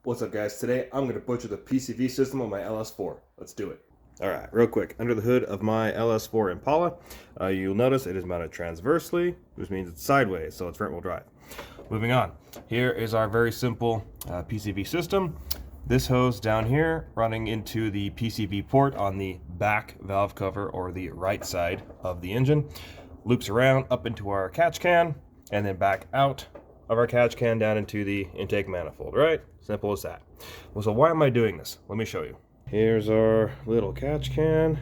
What's up guys, today I'm going to butcher the PCV system on my LS4. Let's do it. Alright, real quick, under the hood of my LS4 Impala, you'll notice it is mounted transversely, which means it's sideways, so it's front wheel drive. Moving on, here is our very simple PCV system. This hose down here running into the PCV port on the back valve cover or the right side of the engine, loops around up into our catch can and then back out of our catch can down into the intake manifold, right? Simple as that. Well, so why am I doing this? Let me show you. Here's our little catch can.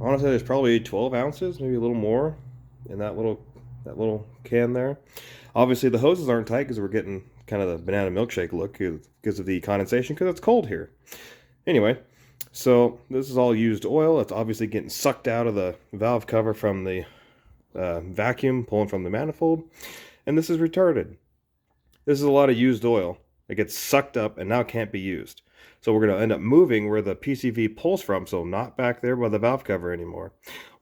Honestly, there's probably 12 ounces, maybe a little more in that little can there. Obviously, the hoses aren't tight because we're getting kind of the banana milkshake look because of the condensation, because it's cold here. Anyway, so this is all used oil. It's obviously getting sucked out of the valve cover from the vacuum pulling from the manifold, and this is retarded. This is a lot of used oil that gets sucked up and now can't be used. So we're going to end up moving where the PCV pulls from, so not back there by the valve cover anymore.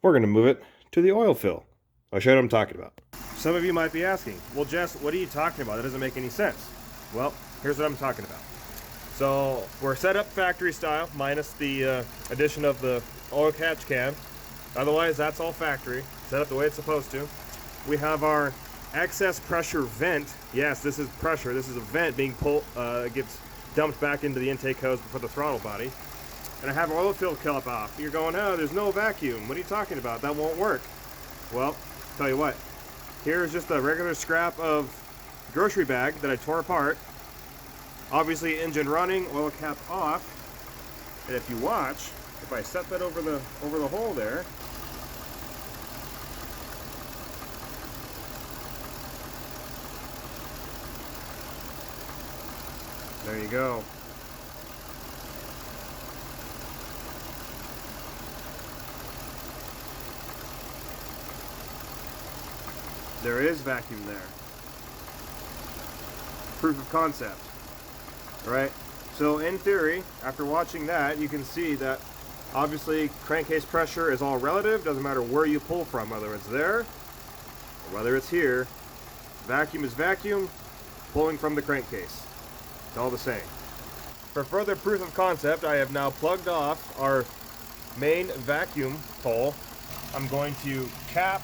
We're going to move it to the oil fill. I'll show you what I'm talking about. Some of you might be asking, well Jess, what are you talking about? That doesn't make any sense. Well, here's what I'm talking about. So we're set up factory style, minus the addition of the oil catch can. Otherwise, that's all factory, set up the way it's supposed to. We have our excess pressure vent. Yes, this is pressure. This is a vent being pulled, gets dumped back into the intake hose before the throttle body. And I have oil fill cap off. You're going, oh, there's no vacuum. What are you talking about? That won't work. Well, tell you what. Here's just a regular scrap of grocery bag that I tore apart. Obviously, engine running, oil cap off. And if you watch, if I set that over the hole there, there you go. There is vacuum there. Proof of concept. Right? So in theory, after watching that, you can see that obviously crankcase pressure is all relative. Doesn't matter where you pull from, whether it's there or whether it's here. Vacuum is vacuum, pulling from the crankcase. It's all the same. For further proof of concept, I have now plugged off our main vacuum pole. I'm going to cap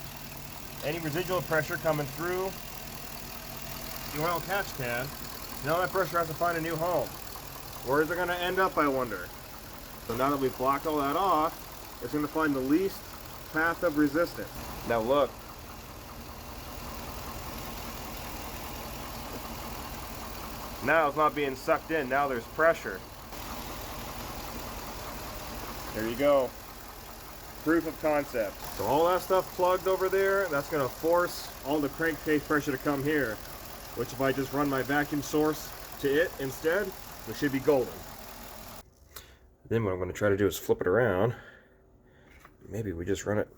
any residual pressure coming through the oil catch can. Now that pressure has to find a new home. Where is it going to end up, I wonder? So now that we've blocked all that off, it's going to find the least path of resistance. Now look. Now it's not being sucked in, now there's pressure. There you go. Proof of concept. So all that stuff plugged over there, that's going to force all the crankcase pressure to come here. Which if I just run my vacuum source to it instead, it should be golden. Then what I'm going to try to do is flip it around. Maybe we just run it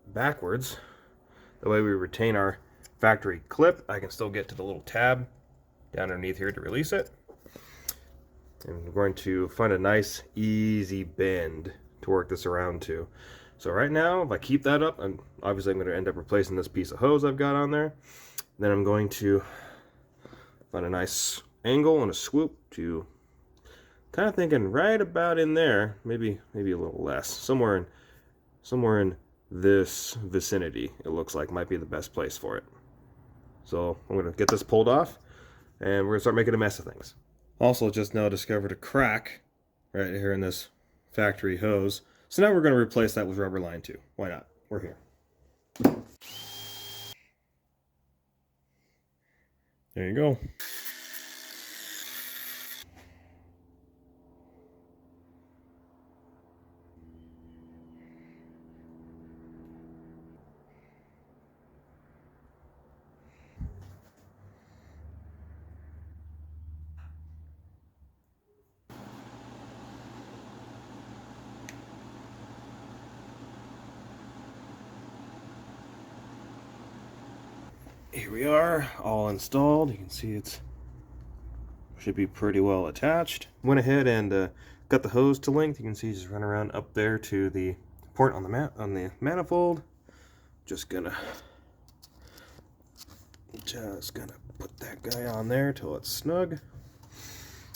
backwards. That way we retain our factory clip. I can still get to the little tab down underneath here to release it. And we're going to find a nice easy bend to work this around to. So right now, if I keep that up, and obviously I'm going to end up replacing this piece of hose I've got on there. Then I'm going to find a nice angle and a swoop to kind of thinking right about in there, maybe a little less, somewhere in this vicinity. It looks like might be the best place for it. So I'm going to get this pulled off, and we're going to start making a mess of things. Also, just now discovered a crack right here in this factory hose. So now we're going to replace that with rubber line too. Why not? We're here. There you go. Here we are, all installed. You can see it should be pretty well attached. Went ahead and got the hose to length. You can see just run around up there to the port on the manifold. Just gonna Just gonna put that guy on there till it's snug.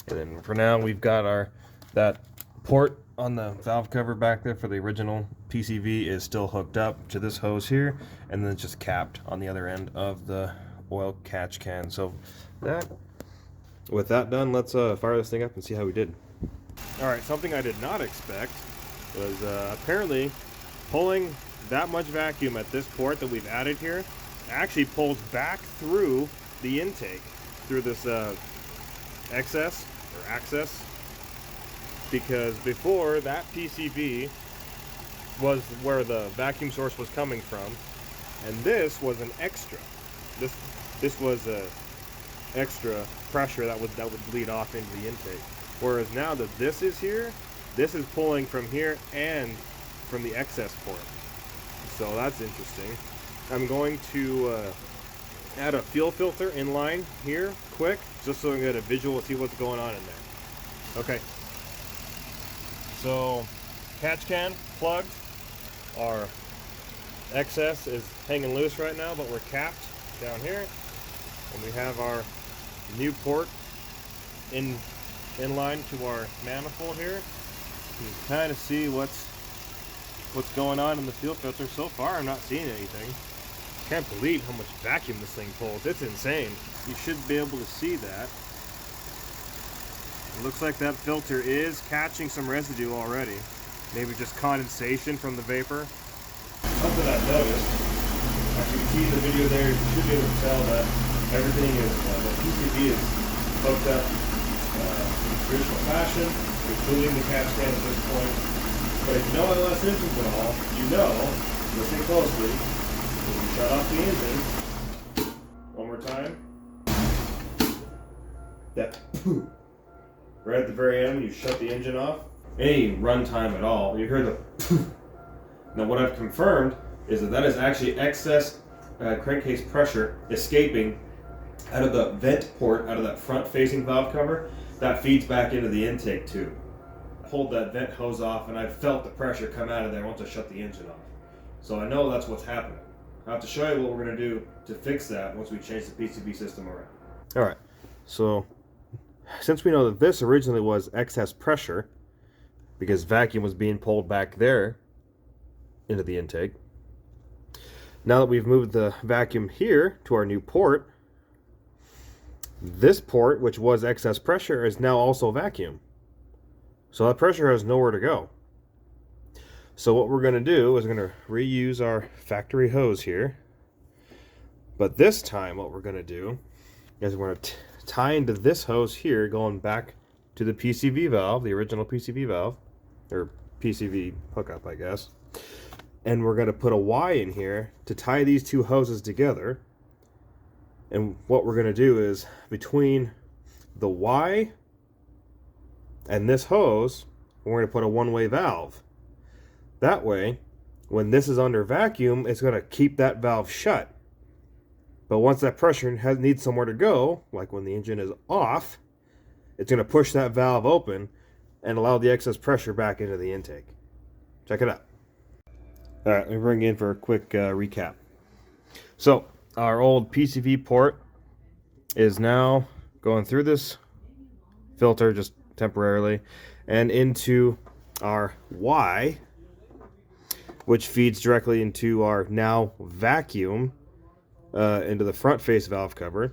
And then for now, we've got that port on the valve cover back there for the original PCV is still hooked up to this hose here, and then it's just capped on the other end of the oil catch can. So with that done, let's fire this thing up and see how we did. All right, something I did not expect was apparently pulling that much vacuum at this port that we've added here actually pulls back through the intake, through this excess or access, because before that PCV was where the vacuum source was coming from, and this was an extra. This was a extra pressure that would bleed off into the intake. Whereas now that this is here, this is pulling from here and from the excess port. So that's interesting. I'm going to add a fuel filter in line here quick, just so I can get a visual to see what's going on in there. Okay. So catch can plugged. Our excess is hanging loose right now, but we're capped down here. And we have our new port in line to our manifold here. You can kind of see what's going on in the fuel filter. So far, I'm not seeing anything. Can't believe how much vacuum this thing pulls. It's insane. You should be able to see that. It looks like that filter is catching some residue already. Maybe just condensation from the vapor. Something I've noticed, as you can see in the video there, you should be able to tell that everything is, the PCV is hooked up in traditional fashion, including the catch can at this point. But if you know LS engines at all, you know, listen closely, when you shut off the engine, one more time, that poof, right at the very end when you shut the engine off, any run time at all, you hear the poof. Now what I've confirmed is that is actually excess crankcase pressure escaping out of the vent port, out of that front facing valve cover, that feeds back into the intake tube. I pulled that vent hose off and I felt the pressure come out of there once I shut the engine off. So I know that's what's happening. I'll have to show you what we're going to do to fix that once we change the PCV system around. Alright, so since we know that this originally was excess pressure, because vacuum was being pulled back there into the intake, now that we've moved the vacuum here to our new port, this port, which was excess pressure, is now also vacuum. So that pressure has nowhere to go. So what we're going to do is we're going to reuse our factory hose here. But this time what we're going to do is we're going to tie into this hose here, going back to the PCV valve, the original PCV valve, or PCV hookup, I guess. And we're going to put a Y in here to tie these two hoses together. And what we're going to do is, between the Y and this hose, we're going to put a one-way valve. That way, when this is under vacuum, it's going to keep that valve shut. But once that pressure needs somewhere to go, like when the engine is off, it's going to push that valve open and allow the excess pressure back into the intake. Check it out. All right, let me bring you in for a quick recap. So, our old PCV port is now going through this filter just temporarily and into our Y, which feeds directly into our now vacuum into the front face valve cover.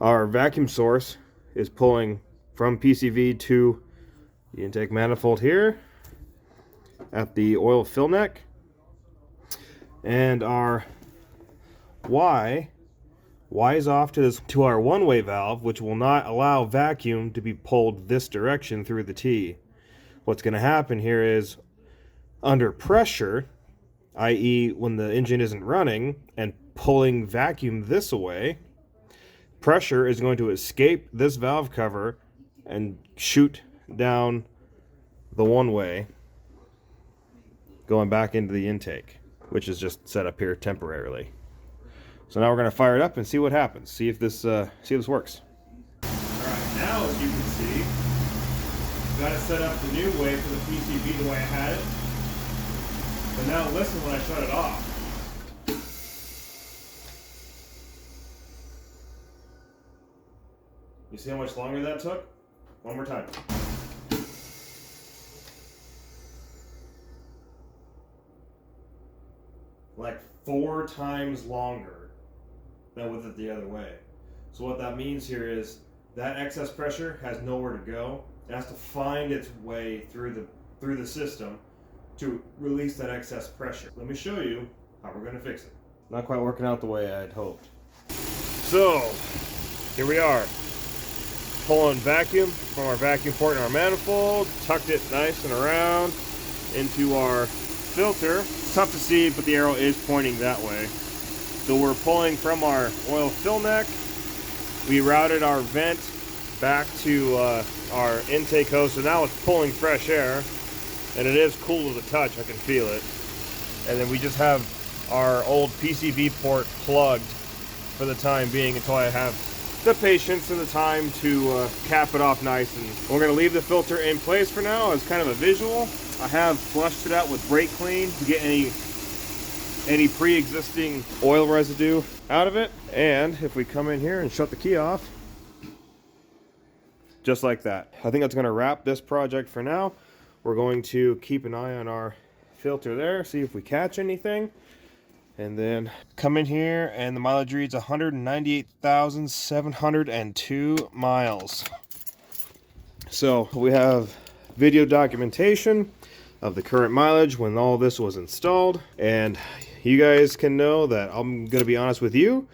Our vacuum source is pulling from PCV to the intake manifold here at the oil fill neck, and our Y is off to our one-way valve, which will not allow vacuum to be pulled this direction through the T. What's going to happen here is, under pressure, i.e. when the engine isn't running and pulling vacuum this away, pressure is going to escape this valve cover and shoot down the one-way, going back into the intake, which is just set up here temporarily. So now we're going to fire it up and see what happens. See if this works. All right, now as you can see, I've got it set up the new way for the PCV the way I had it. But now listen when I shut it off. You see how much longer that took? One more time. Like 4 times longer than with it the other way. So what that means here is that excess pressure has nowhere to go. It has to find its way through the system to release that excess pressure. Let me show you how we're going to fix it. Not quite working out the way I'd hoped. So, here we are. Pulling vacuum from our vacuum port in our manifold, tucked it nice and around into our filter. It's tough to see, but the arrow is pointing that way. So we're pulling from our oil fill neck. We routed our vent back to our intake hose, so now it's pulling fresh air, and it is cool to the touch, I can feel it. And then we just have our old PCV port plugged for the time being until I have the patience and the time to cap it off nice. And we're going to leave the filter in place for now as kind of a visual. I have flushed it out with brake clean to get any pre-existing oil residue out of it. And if we come in here and shut the key off, just like that. I think that's going to wrap this project for now. We're going to keep an eye on our filter there, see if we catch anything. And then come in here, and the mileage reads 198,702 miles. So we have video documentation of the current mileage when all this was installed. And you guys can know that I'm going to be honest with you,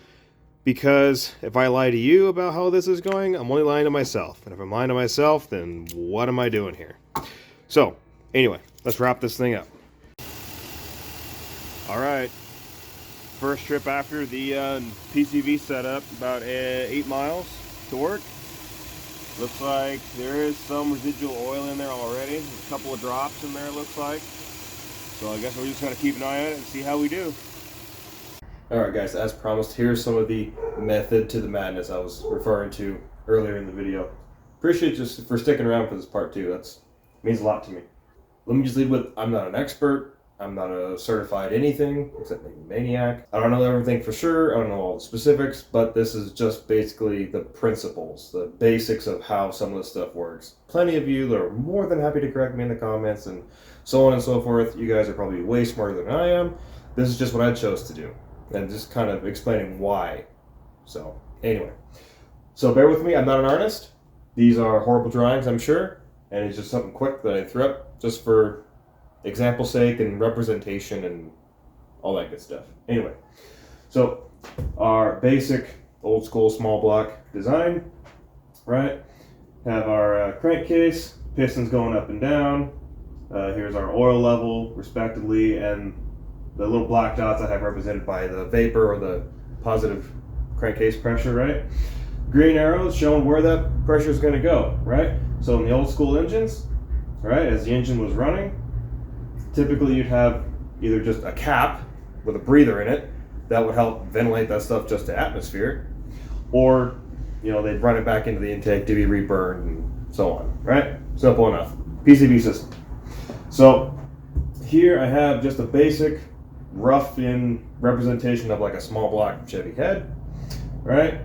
because if I lie to you about how this is going, I'm only lying to myself. And if I'm lying to myself, then what am I doing here? So anyway, let's wrap this thing up. All right. First trip after the PCV setup, about 8 miles to work. Looks like there is some residual oil in there already. There's a couple of drops in there, it looks like. So I guess we're just going to keep an eye on it and see how we do. Alright guys, as promised, here's some of the method to the madness I was referring to earlier in the video. Appreciate you for sticking around for this part too. That means a lot to me. Let me just lead with, I'm not an expert. I'm not a certified anything, except maybe maniac. I don't know everything for sure, I don't know all the specifics, but this is just basically the principles, the basics of how some of this stuff works. Plenty of you that are more than happy to correct me in the comments and so on and so forth. You guys are probably way smarter than I am. This is just what I chose to do, and just kind of explaining why. So, anyway. So bear with me, I'm not an artist. These are horrible drawings, I'm sure, and it's just something quick that I threw up just for example sake and representation and all that good stuff. Anyway, so our basic old school small block design, right? Have our crankcase, pistons going up and down. Here's our oil level respectively, and the little black dots I have represented by the vapor or the positive crankcase pressure, right? Green arrows showing where that pressure is going to go, right? So in the old school engines, right, as the engine was running, typically you'd have either just a cap with a breather in it that would help ventilate that stuff just to atmosphere, or they'd run it back into the intake to be reburned and so on, right? Simple enough. PCV system. So here I have just a basic rough-in representation of like a small block Chevy head, right?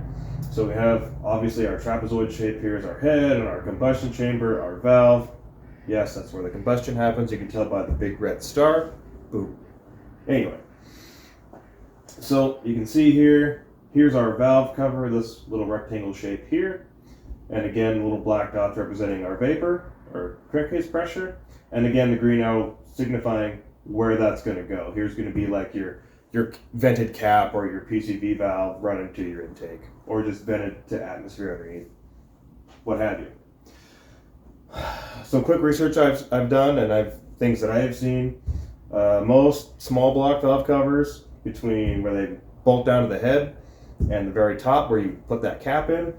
So we have obviously our trapezoid shape here is our head, and our combustion chamber, our valve. Yes, that's where the combustion happens. You can tell by the big red star. Boom. Anyway, so you can see here, here's our valve cover, this little rectangle shape here. And again, little black dots representing our vapor, or crankcase pressure. And again, the green arrow signifying where that's going to go. Here's going to be like your vented cap or your PCV valve running to your intake, or just vented to atmosphere underneath, what have you. Some quick research I've done, and things that I have seen. Most small block valve covers, between where they bolt down to the head and the very top where you put that cap in,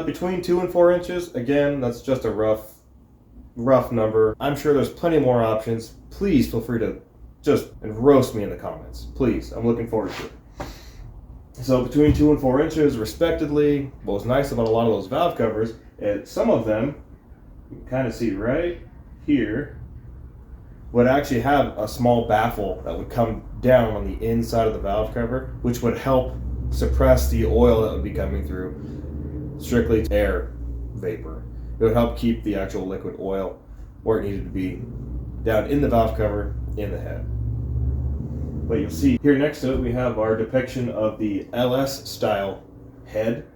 between 2 and 4 inches. Again, that's just a rough number. I'm sure there's plenty more options. Please feel free to just roast me in the comments. Please, I'm looking forward to it. So between 2 and 4 inches respectively. What's nice about a lot of those valve covers is some of them, you can kind of see right here, would actually have a small baffle that would come down on the inside of the valve cover, which would help suppress the oil that would be coming through strictly air vapor. It would help keep the actual liquid oil where it needed to be, down in the valve cover, in the head. But you'll see here next to it, we have our depiction of the LS style head.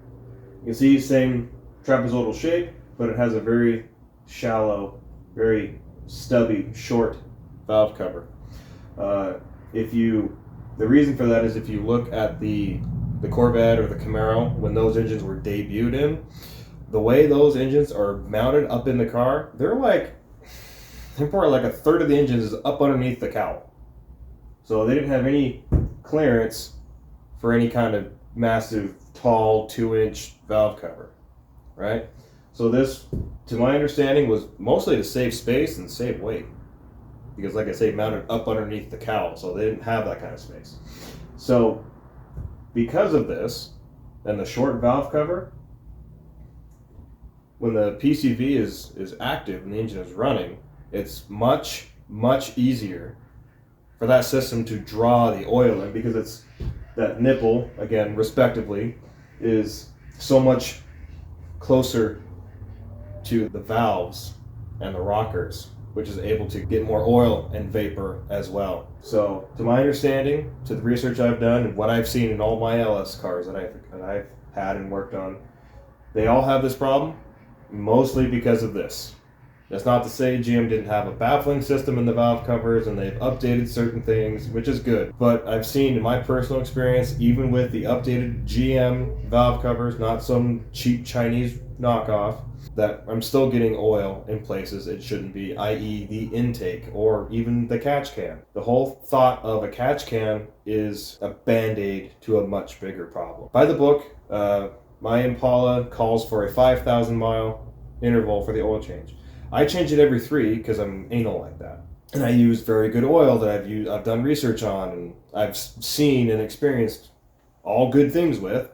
You can see same trapezoidal shape, but it has a very shallow, very stubby, short valve cover. The reason for that is if you look at the Corvette or the Camaro, when those engines were debuted in, the way those engines are mounted up in the car, they're probably like a third of the engine is up underneath the cowl. So they didn't have any clearance for any kind of massive, tall, 2-inch valve cover, right? So this, to my understanding, was mostly to save space and save weight. Because like I say, mounted up underneath the cowl, so they didn't have that kind of space. So because of this, and the short valve cover, when the PCV is active and the engine is running, it's much, much easier for that system to draw the oil in, because it's that nipple, again, respectively, is so much closer to the valves and the rockers, which is able to get more oil and vapor as well. So, to my understanding, to the research I've done, and what I've seen in all my LS cars that I've had and worked on, they all have this problem, mostly because of this. That's not to say GM didn't have a baffling system in the valve covers and they've updated certain things, which is good. But I've seen in my personal experience, even with the updated GM valve covers, not some cheap Chinese knockoff, that I'm still getting oil in places it shouldn't be, i.e. the intake or even the catch can. The whole thought of a catch can is a band-aid to a much bigger problem. By the book, my Impala calls for a 5,000 mile interval for the oil change. I change it every 3 because I'm anal like that. And I use very good oil that I've done research on and I've seen and experienced all good things with,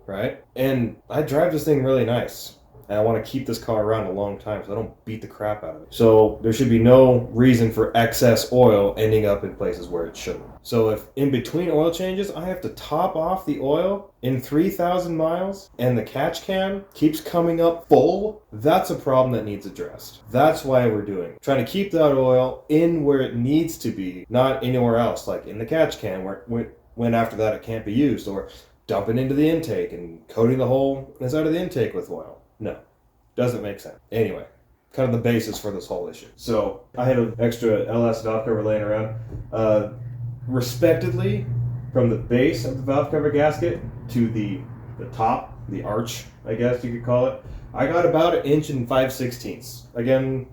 right? And I drive this thing really nice. And I want to keep this car around a long time so I don't beat the crap out of it. So there should be no reason for excess oil ending up in places where it shouldn't. So if in between oil changes I have to top off the oil in 3,000 miles and the catch can keeps coming up full, that's a problem that needs addressed. That's why we're doing it. Trying to keep that oil in where it needs to be, not anywhere else, like in the catch can where when after that it can't be used, or dumping into the intake and coating the whole inside of the intake with oil. No, doesn't make sense. Anyway, kind of the basis for this whole issue. So I had an extra LS valve cover laying around. Respectively, from the base of the valve cover gasket to the top, the arch, I guess you could call it, I got about 1 inch and 5/16. Again,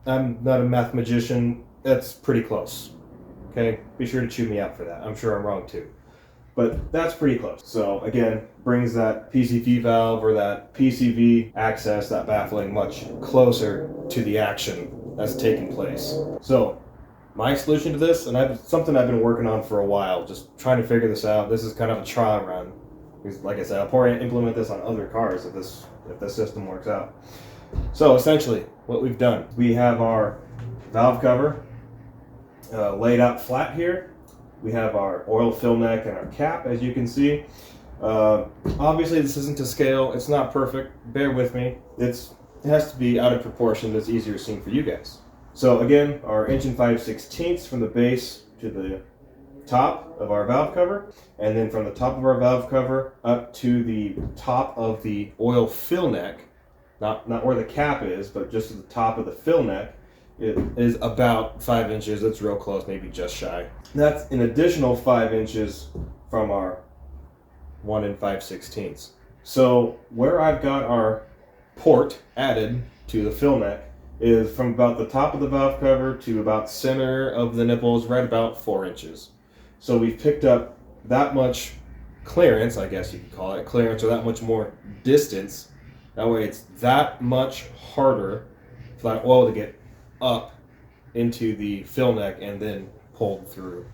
I'm not a math magician. That's pretty close. Okay, be sure to chew me out for that. I'm sure I'm wrong too. But that's pretty close. So again, brings that PCV valve or that PCV access, that baffling, much closer to the action that's taking place. So my solution to this, and something I've been working on for a while, just trying to figure this out. This is kind of a trial run. Because like I said, I'll probably implement this on other cars if this system works out. So essentially, what we've done, we have our valve cover laid out flat here. We have our oil fill neck and our cap, as you can see. Obviously, this isn't to scale. It's not perfect. Bear with me. It has to be out of proportion. That's easier seen for you guys. So again, our 1 inch and 5/16 from the base to the top of our valve cover, and then from the top of our valve cover up to the top of the oil fill neck, not where the cap is, but just at the top of the fill neck. It is about 5 inches. It's real close, maybe just shy. That's an additional 5 inches from our 1 and 5/16. So where I've got our port added to the fill neck is from about the top of the valve cover to about center of the nipples, right about 4 inches. So we've picked up that much clearance, I guess you could call it clearance, or that much more distance. That way it's that much harder for that oil to get up into the fill neck and then pulled through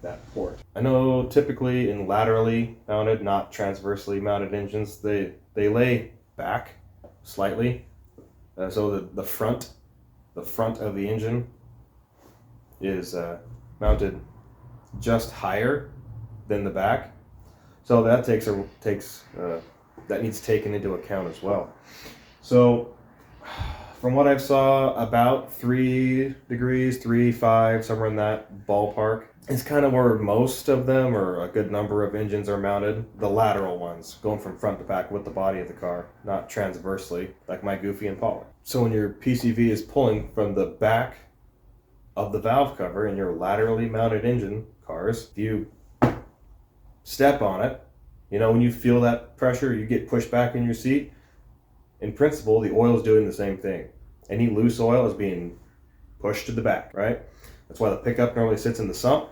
that port. I know typically in laterally mounted, not transversely mounted engines, they lay back slightly. So the front of the engine is mounted just higher than the back. So that takes that needs taken into account as well. So from what I saw, about 3 degrees, 3, 5, somewhere in that ballpark is kind of where most of them, or a good number of engines, are mounted. The lateral ones, going from front to back with the body of the car, not transversely, like my goofy Impala. So when your PCV is pulling from the back of the valve cover in your laterally mounted engine cars, if you step on it, you know, when you feel that pressure, you get pushed back in your seat. In principle, the oil is doing the same thing. Any loose oil is being pushed to the back, right? That's why the pickup normally sits in the sump.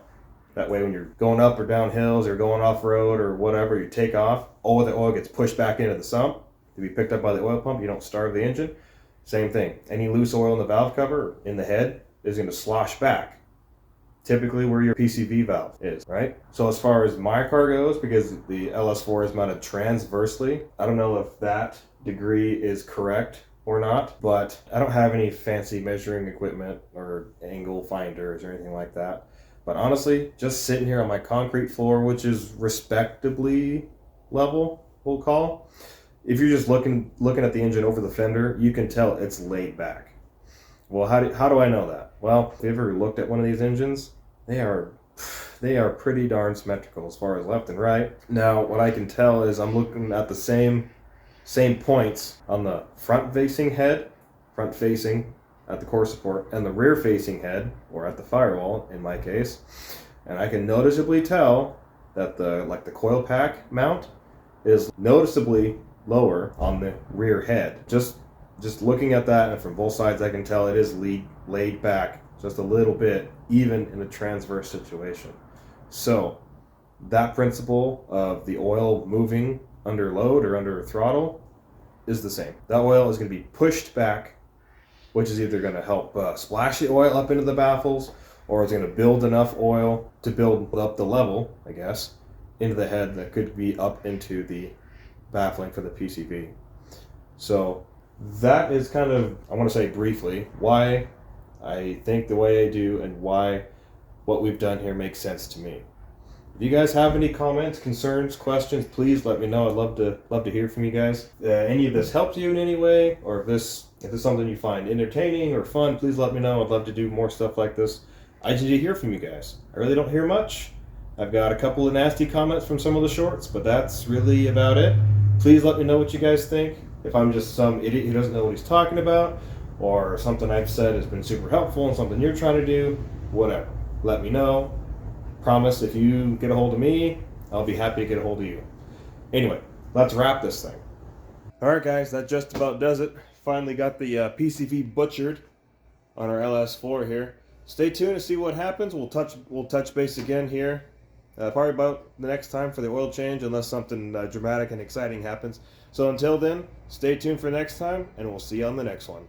That way when you're going up or down hills or going off-road or whatever, you take off, all the oil gets pushed back into the sump to be picked up by the oil pump. You don't starve the engine. Same thing. Any loose oil in the valve cover, in the head, is going to slosh back, typically where your PCV valve is, right? So as far as my car goes, because the LS4 is mounted transversely, I don't know if that degree is correct or not, but I don't have any fancy measuring equipment or angle finders or anything like that. But honestly, just sitting here on my concrete floor, which is respectably level, we'll call, if you're just looking at the engine over the fender, you can tell it's laid back. Well, how do I know that? Well, if you ever looked at one of these engines, they are pretty darn symmetrical as far as left and right. Now, what I can tell is I'm looking at the same points on the front facing at the core support, and the rear facing head, or at the firewall in my case, and I can noticeably tell that the coil pack mount is noticeably lower on the rear head. Just looking at that, and from both sides I can tell it is laid back just a little bit, even in a transverse situation. So that principle of the oil moving under load or under throttle is the same. That oil is going to be pushed back, which is either going to help splash the oil up into the baffles, or it's going to build enough oil to build up the level, I guess, into the head that could be up into the baffling for the PCV. So that is kind of, I want to say briefly, why I think the way I do and why what we've done here makes sense to me. If you guys have any comments, concerns, questions, please let me know. I'd love to hear from you guys. Any of this helped you in any way, or if this is something you find entertaining or fun, please let me know. I'd love to do more stuff like this. I just need to hear from you guys. I really don't hear much. I've got a couple of nasty comments from some of the shorts, but that's really about it. Please let me know what you guys think. If I'm just some idiot who doesn't know what he's talking about, or something I've said has been super helpful and something you're trying to do, whatever. Let me know. Promise if you get a hold of me, I'll be happy to get a hold of you. Anyway, let's wrap this thing. Alright guys, that just about does it. Finally got the PCV butchered on our LS4 here. Stay tuned to see what happens. We'll touch base again here. Probably about the next time for the oil change, unless something dramatic and exciting happens. So until then, stay tuned for next time, and we'll see you on the next one.